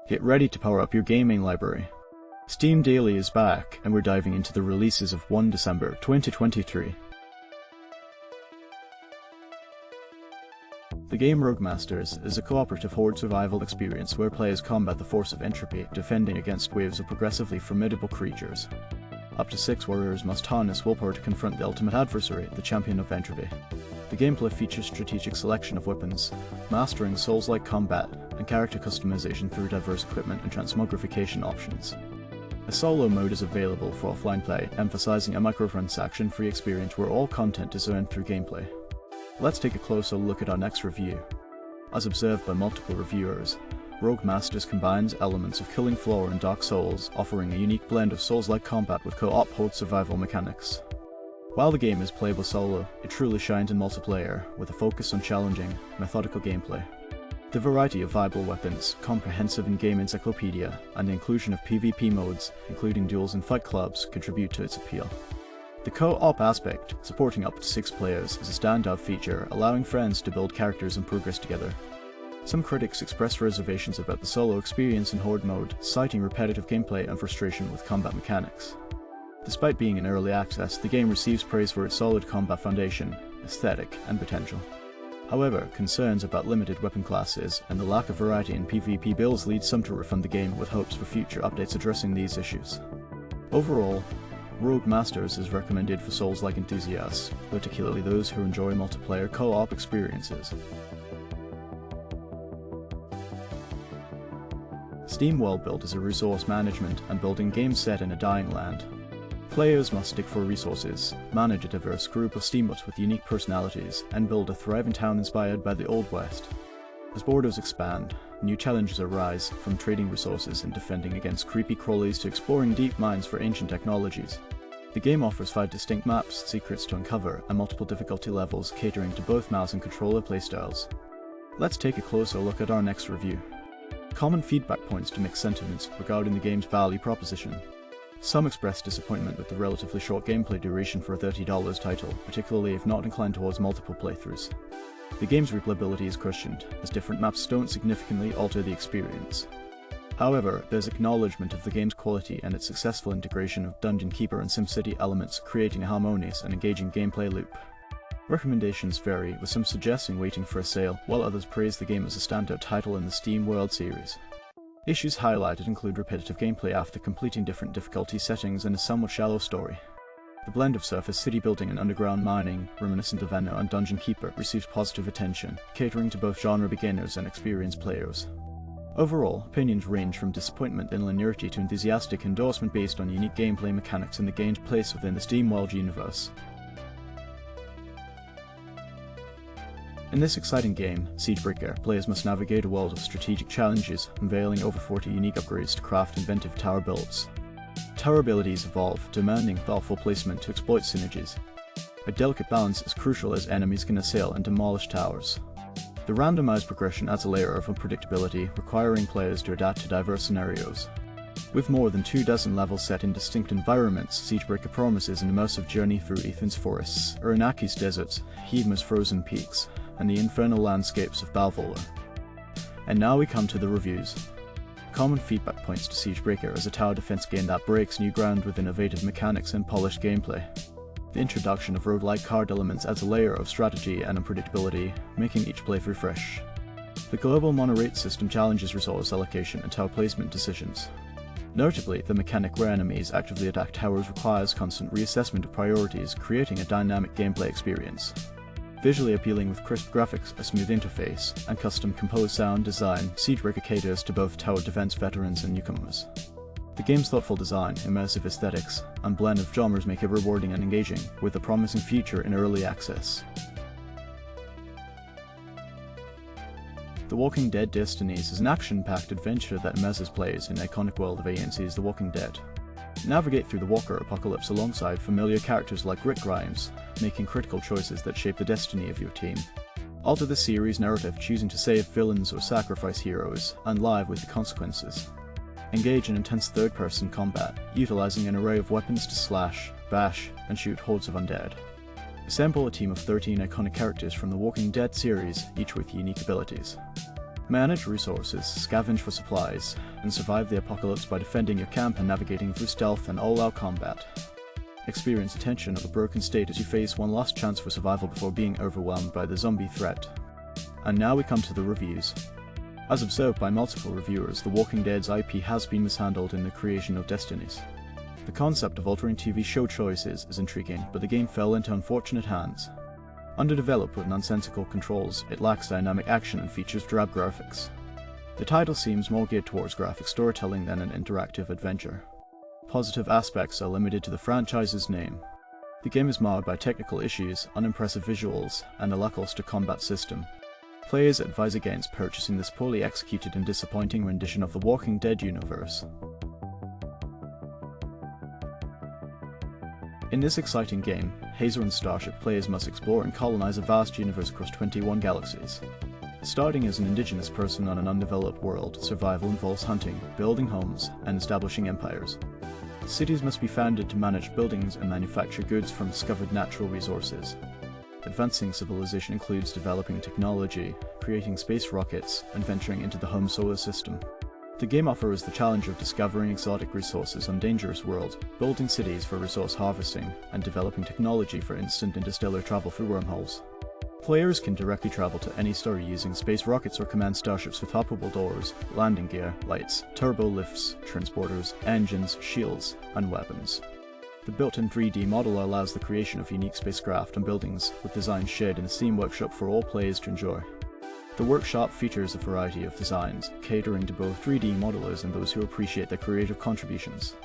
Get ready to power up your gaming library. Steam Daily is back, and we're diving into the releases of 1 December 2023. The game Rogue Masters is a cooperative horde survival experience where players combat the force of entropy, defending against waves of progressively formidable creatures. Up to 6 warriors must harness willpower to confront the ultimate adversary, the champion of entropy. The gameplay features strategic selection of weapons, mastering Souls-like combat, and character customization through diverse equipment and transmogrification options. A solo mode is available for offline play, emphasizing a microtransaction-free experience where all content is earned through gameplay. Let's take a closer look at our next review. As observed by multiple reviewers, Rogue Masters combines elements of Killing Floor and Dark Souls, offering a unique blend of Souls-like combat with co-op horde survival mechanics. While the game is playable solo, it truly shines in multiplayer, with a focus on challenging, methodical gameplay. The variety of viable weapons, comprehensive in-game encyclopedia, and the inclusion of PvP modes, including duels and fight clubs, contribute to its appeal. The co-op aspect, supporting up to 6 players, is a standout feature, allowing friends to build characters and progress together. Some critics express reservations about the solo experience in Horde mode, citing repetitive gameplay and frustration with combat mechanics. Despite being in early access, the game receives praise for its solid combat foundation, aesthetic, and potential. However, concerns about limited weapon classes and the lack of variety in PvP builds lead some to refund the game, with hopes for future updates addressing these issues. Overall, Rogue Masters is recommended for Souls-like enthusiasts, particularly those who enjoy multiplayer co-op experiences. SteamWorld Build is a resource management and building game set in a dying land. Players must dig for resources, manage a diverse group of steamboats with unique personalities, and build a thriving town inspired by the Old West. As borders expand, new challenges arise, from trading resources and defending against creepy crawlies to exploring deep mines for ancient technologies. The game offers 5 distinct maps, secrets to uncover, and multiple difficulty levels catering to both mouse and controller playstyles. Let's take a closer look at our next review. Common feedback points to mixed sentiments regarding the game's value proposition. Some expressed disappointment with the relatively short gameplay duration for a $30 title, particularly if not inclined towards multiple playthroughs. The game's replayability is questioned, as different maps don't significantly alter the experience. However, there's acknowledgement of the game's quality and its successful integration of Dungeon Keeper and SimCity elements, creating a harmonious and engaging gameplay loop. Recommendations vary, with some suggesting waiting for a sale, while others praise the game as a standout title in the SteamWorld series. Issues highlighted include repetitive gameplay after completing different difficulty settings and a somewhat shallow story. The blend of surface city building and underground mining, reminiscent of Anno and Dungeon Keeper, receives positive attention, catering to both genre beginners and experienced players. Overall, opinions range from disappointment in linearity to enthusiastic endorsement based on unique gameplay mechanics and the game's place within the SteamWorld universe. In this exciting game, Siegebreaker, players must navigate a world of strategic challenges, unveiling over 40 unique upgrades to craft inventive tower builds. Tower abilities evolve, demanding thoughtful placement to exploit synergies. A delicate balance is crucial as enemies can assail and demolish towers. The randomized progression adds a layer of unpredictability, requiring players to adapt to diverse scenarios. With more than 24 levels set in distinct environments, Siegebreaker promises an immersive journey through Ethan's forests, Iranaki's deserts, Heidma's frozen peaks, and the infernal landscapes of Balvola. And now we come to the reviews. Common feedback points to Siegebreaker as a tower defense game that breaks new ground with innovative mechanics and polished gameplay. The introduction of roguelike card elements adds a layer of strategy and unpredictability, making each playthrough fresh. The global mono-rate system challenges resource allocation and tower placement decisions. Notably, the mechanic where enemies actively attack towers requires constant reassessment of priorities, creating a dynamic gameplay experience. Visually appealing with crisp graphics, a smooth interface, and custom composed sound design, Siegebreaker caters to both tower defense veterans and newcomers. The game's thoughtful design, immersive aesthetics, and blend of genres make it rewarding and engaging, with a promising future in early access. The Walking Dead Destinies is an action-packed adventure that immerses players in the iconic world of AMC's The Walking Dead. Navigate through the Walker apocalypse alongside familiar characters like Rick Grimes, making critical choices that shape the destiny of your team. Alter the series' narrative, choosing to save villains or sacrifice heroes, and live with the consequences. Engage in intense third-person combat, utilizing an array of weapons to slash, bash, and shoot hordes of undead. Assemble a team of 13 iconic characters from the Walking Dead series, each with unique abilities. Manage resources, scavenge for supplies, and survive the apocalypse by defending your camp and navigating through stealth and all-out combat. Experience the tension of a broken state as you face one last chance for survival before being overwhelmed by the zombie threat. And now we come to the reviews. As observed by multiple reviewers, The Walking Dead's IP has been mishandled in the creation of Destinies. The concept of altering TV show choices is intriguing, but the game fell into unfortunate hands. Underdeveloped with nonsensical controls, it lacks dynamic action and features drab graphics. The title seems more geared towards graphic storytelling than an interactive adventure. Positive aspects are limited to the franchise's name. The game is marred by technical issues, unimpressive visuals, and a lackluster combat system. Players advise against purchasing this poorly executed and disappointing rendition of the Walking Dead universe. In this exciting game, Hazeron Starship, players must explore and colonize a vast universe across 21 galaxies. Starting as an indigenous person on an undeveloped world, survival involves hunting, building homes, and establishing empires. Cities must be founded to manage buildings and manufacture goods from discovered natural resources. Advancing civilization includes developing technology, creating space rockets, and venturing into the home solar system. The game offers the challenge of discovering exotic resources on dangerous worlds, building cities for resource harvesting, and developing technology for instant interstellar travel through wormholes. Players can directly travel to any star using space rockets or command starships with operable doors, landing gear, lights, turbo lifts, transporters, engines, shields, and weapons. The built-in 3D model allows the creation of unique spacecraft and buildings, with designs shared in the Steam Workshop for all players to enjoy. The workshop features a variety of designs, catering to both 3D modelers and those who appreciate their creative contributions.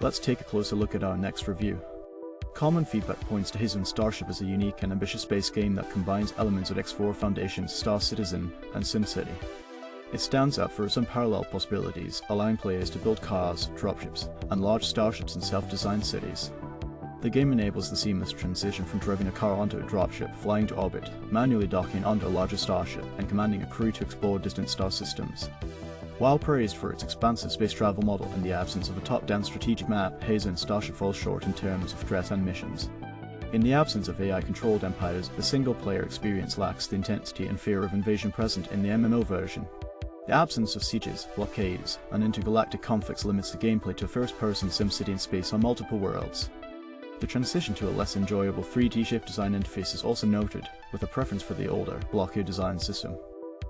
Let's take a closer look at our next review. Common feedback points to Hazeron Starship as a unique and ambitious space game that combines elements of X4 Foundation's Star Citizen and SimCity. It stands out for its unparalleled possibilities, allowing players to build cars, dropships, and large starships in self-designed cities. The game enables the seamless transition from driving a car onto a dropship, flying to orbit, manually docking onto a larger starship, and commanding a crew to explore distant star systems. While praised for its expansive space travel model and the absence of a top-down strategic map, Hazeron Starship falls short in terms of threat and missions. In the absence of AI-controlled empires, the single-player experience lacks the intensity and fear of invasion present in the MMO version. The absence of sieges, blockades, and intergalactic conflicts limits the gameplay to a first-person SimCity in space on multiple worlds. The transition to a less enjoyable 3D shape design interface is also noted, with a preference for the older, blockier design system.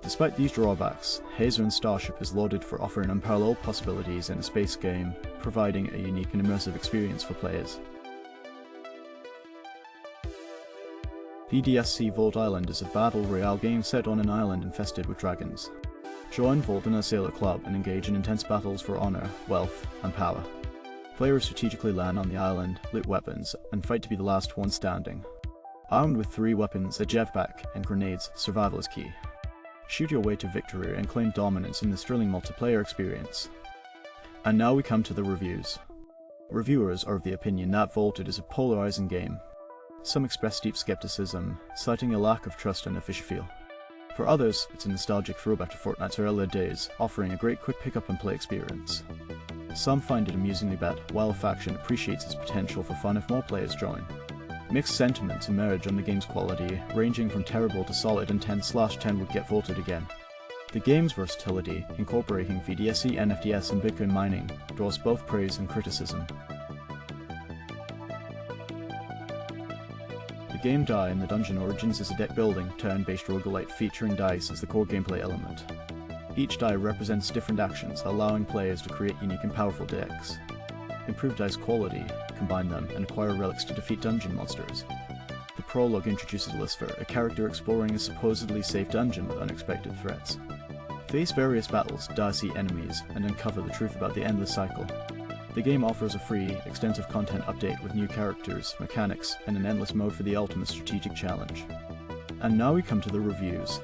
Despite these drawbacks, Hazeron Starship is lauded for offering unparalleled possibilities in a space game, providing a unique and immersive experience for players. VDSC VoltIsland is a battle royale game set on an island infested with dragons. Join Volt in a sailor club and engage in intense battles for honor, wealth, and power. Players strategically land on the island, loot weapons, and fight to be the last one standing. Armed with 3 weapons, a jetpack, and grenades, survival is key. Shoot your way to victory and claim dominance in this thrilling multiplayer experience. And now we come to the reviews. Reviewers are of the opinion that Volted is a polarizing game. Some express deep skepticism, citing a lack of trust and a fishy feel. For others, it's a nostalgic throwback to Fortnite's earlier days, offering a great quick pick-up and play experience. Some find it amusingly bad, while a faction appreciates its potential for fun if more players join. Mixed sentiments emerge on the game's quality, ranging from terrible to solid, and 10/10 would get voted again. The game's versatility, incorporating VDSC, NFTs, and Bitcoin mining, draws both praise and criticism. The game Die in the Dungeon Origins is a deck-building, turn-based roguelite featuring dice as the core gameplay element. Each die represents different actions, allowing players to create unique and powerful decks. Improve dice quality, combine them, and acquire relics to defeat dungeon monsters. The prologue introduces Lucifer, a character exploring a supposedly safe dungeon with unexpected threats. Face various battles, dicey enemies, and uncover the truth about the endless cycle. The game offers a free, extensive content update with new characters, mechanics, and an endless mode for the ultimate strategic challenge. And now we come to the reviews.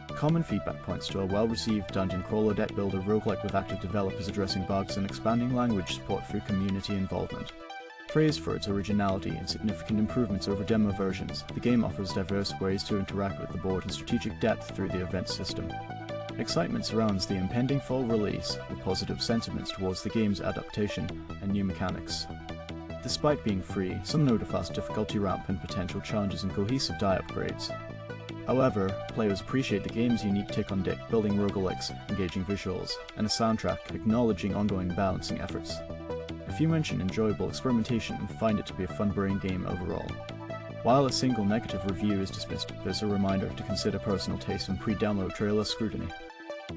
Common feedback points to a well-received dungeon crawler deck builder roguelike with active developers addressing bugs and expanding language support through community involvement. Praised for its originality and significant improvements over demo versions, the game offers diverse ways to interact with the board and strategic depth through the event system. Excitement surrounds the impending fall release, with positive sentiments towards the game's adaptation and new mechanics. Despite being free, some note a fast difficulty ramp and potential challenges in cohesive die upgrades. However, players appreciate the game's unique take on deck building roguelikes, engaging visuals, and a soundtrack acknowledging ongoing balancing efforts. A few mention enjoyable experimentation and find it to be a fun brain game overall. While a single negative review is dismissed, there's a reminder to consider personal taste and pre-download trailer scrutiny.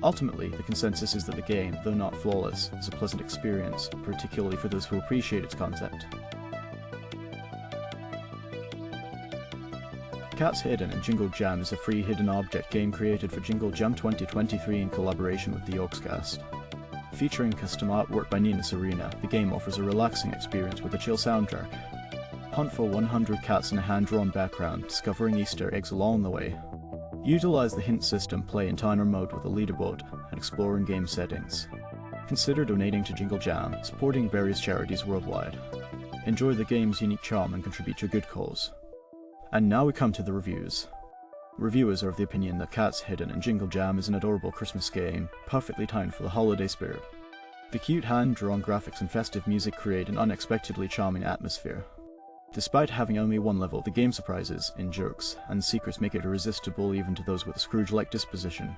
Ultimately, the consensus is that the game, though not flawless, is a pleasant experience, particularly for those who appreciate its concept. Cats Hidden and Jingle Jam is a free hidden object game created for Jingle Jam 2023 in collaboration with the Yorkscast. Featuring custom artwork by Nina Serena, the game offers a relaxing experience with a chill soundtrack. Hunt for 100 cats in a hand-drawn background, discovering Easter eggs along the way. Utilize the hint system, play in timer mode with a leaderboard, and explore in-game settings. Consider donating to Jingle Jam, supporting various charities worldwide. Enjoy the game's unique charm and contribute to a good cause. And now we come to the reviews. Reviewers are of the opinion that Cats Hidden and Jingle Jam is an adorable Christmas game, perfectly timed for the holiday spirit. The cute hand-drawn graphics and festive music create an unexpectedly charming atmosphere. Despite having only one level, the game surprises in jokes, and secrets make it irresistible even to those with a Scrooge-like disposition.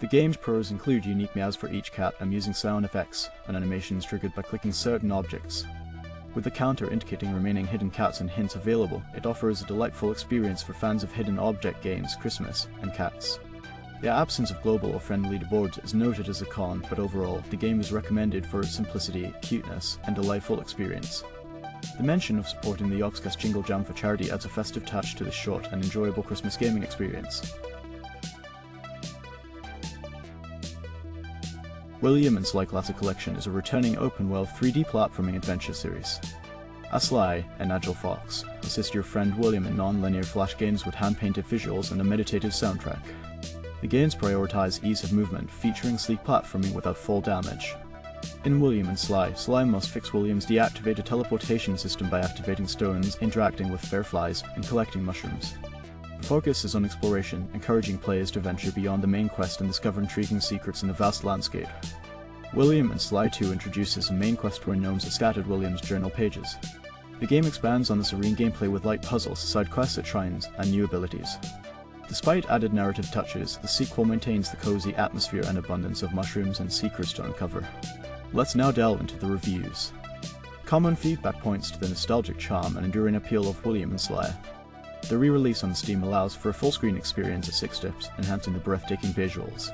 The game's pros include unique meows for each cat, amusing sound effects, and animations triggered by clicking certain objects. With the counter indicating remaining hidden cats and hints available, it offers a delightful experience for fans of hidden object games, Christmas, and cats. The absence of global or friendly leaderboards is noted as a con, but overall, the game is recommended for its simplicity, cuteness, and delightful experience. The mention of supporting the Yorkscast Jingle Jam for charity adds a festive touch to this short and enjoyable Christmas gaming experience. William & Sly Classic Collection is a returning open-world 3D platforming adventure series. As Sly, an agile fox, assist your friend William in non-linear flash games with hand-painted visuals and a meditative soundtrack. The games prioritize ease of movement, featuring sleek platforming without fall damage. In William & Sly, Sly must fix William's deactivated teleportation system by activating stones, interacting with fireflies, and collecting mushrooms. The focus is on exploration, encouraging players to venture beyond the main quest and discover intriguing secrets in the vast landscape. William & Sly 2 introduces a main quest where gnomes are scattered William's journal pages. The game expands on the serene gameplay with light puzzles, side quests at shrines, and new abilities. Despite added narrative touches, the sequel maintains the cozy atmosphere and abundance of mushrooms and secrets to uncover. Let's now delve into the reviews. Common feedback points to the nostalgic charm and enduring appeal of William & Sly. The re-release on Steam allows for a full-screen experience at 6 steps, enhancing the breathtaking visuals.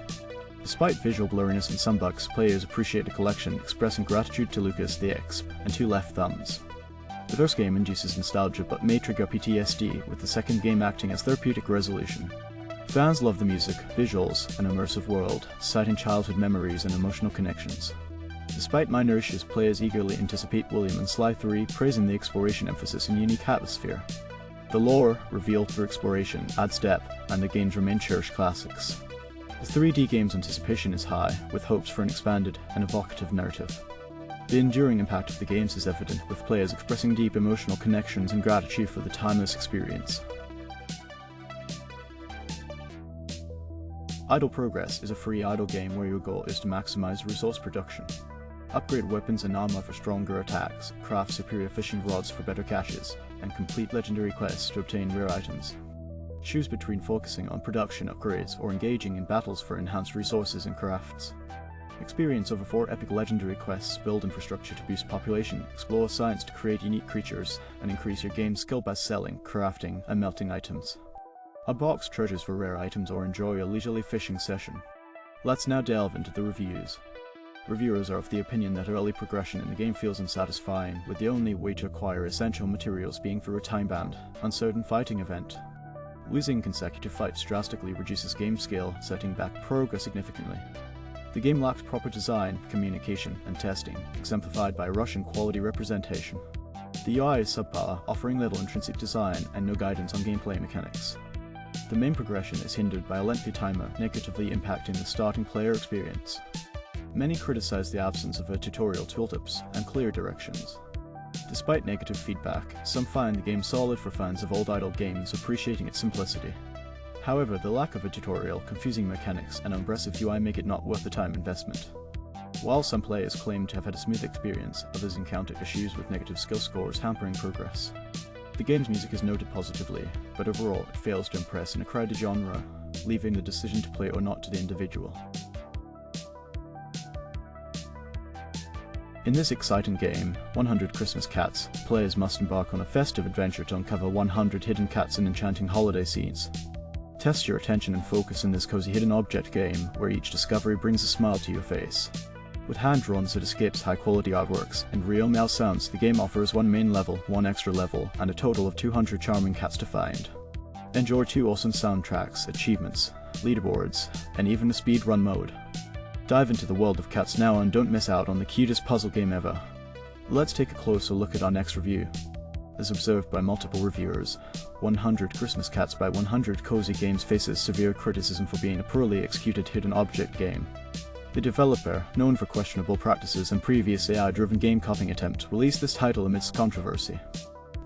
Despite visual blurriness and some bugs, players appreciate the collection, expressing gratitude to Lucas the Exp and 2 left thumbs. The first game induces nostalgia but may trigger PTSD, with the second game acting as therapeutic resolution. Fans love the music, visuals, and immersive world, citing childhood memories and emotional connections. Despite minor issues, players eagerly anticipate William & Sly 3, praising the exploration emphasis and unique atmosphere. The lore, revealed through exploration, adds depth, and the games remain cherished classics. The 3D game's anticipation is high, with hopes for an expanded and evocative narrative. The enduring impact of the games is evident, with players expressing deep emotional connections and gratitude for the timeless experience. Idle Progress is a free idle game where your goal is to maximize resource production. Upgrade weapons and armor for stronger attacks, craft superior fishing rods for better catches, and complete legendary quests to obtain rare items. Choose between focusing on production upgrades or engaging in battles for enhanced resources and crafts. Experience over 4 epic legendary quests, build infrastructure to boost population, explore science to create unique creatures, and increase your game's skill by selling, crafting, and melting items. Unbox treasures for rare items or enjoy a leisurely fishing session. Let's now delve into the reviews. Reviewers are of the opinion that early progression in the game feels unsatisfying, with the only way to acquire essential materials being through a time-bound, uncertain fighting event. Losing consecutive fights drastically reduces game skill, setting back progress significantly. The game lacks proper design, communication, and testing, exemplified by Russian quality representation. The UI is subpar, offering little intrinsic design and no guidance on gameplay mechanics. The main progression is hindered by a lengthy timer, negatively impacting the starting player experience. Many criticize the absence of tutorial tooltips and clear directions. Despite negative feedback, some find the game solid for fans of old idle games, appreciating its simplicity. However, the lack of a tutorial, confusing mechanics, and impressive UI make it not worth the time investment. While some players claim to have had a smooth experience, others encounter issues with negative skill scores hampering progress. The game's music is noted positively, but overall it fails to impress in a crowded genre, leaving the decision to play or not to the individual. In this exciting game, 100 Christmas Cats, players must embark on a festive adventure to uncover 100 hidden cats in enchanting holiday scenes. Test your attention and focus in this cozy hidden object game, where each discovery brings a smile to your face. With hand-drawn cityscapes, high-quality artworks, and real meow sounds, the game offers one main level, one extra level, and a total of 200 charming cats to find. Enjoy 2 awesome soundtracks, achievements, leaderboards, and even a speedrun mode. Dive into the world of cats now and don't miss out on the cutest puzzle game ever. Let's take a closer look at our next review. As observed by multiple reviewers, 100 Christmas Cats by 100 Cozy Games faces severe criticism for being a poorly executed hidden object game. The developer, known for questionable practices and previous AI-driven game copying attempts, released this title amidst controversy.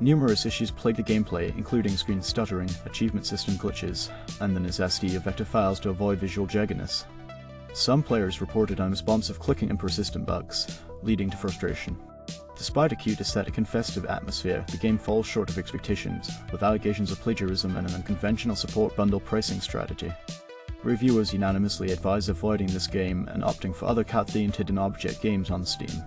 Numerous issues plagued the gameplay, including screen stuttering, achievement system glitches, and the necessity of vector files to avoid visual jagginess. Some players reported unresponsive clicking and persistent bugs, leading to frustration. Despite a cute aesthetic and festive atmosphere, the game falls short of expectations, with allegations of plagiarism and an unconventional support bundle pricing strategy. Reviewers unanimously advise avoiding this game and opting for other cat-themed hidden object games on Steam.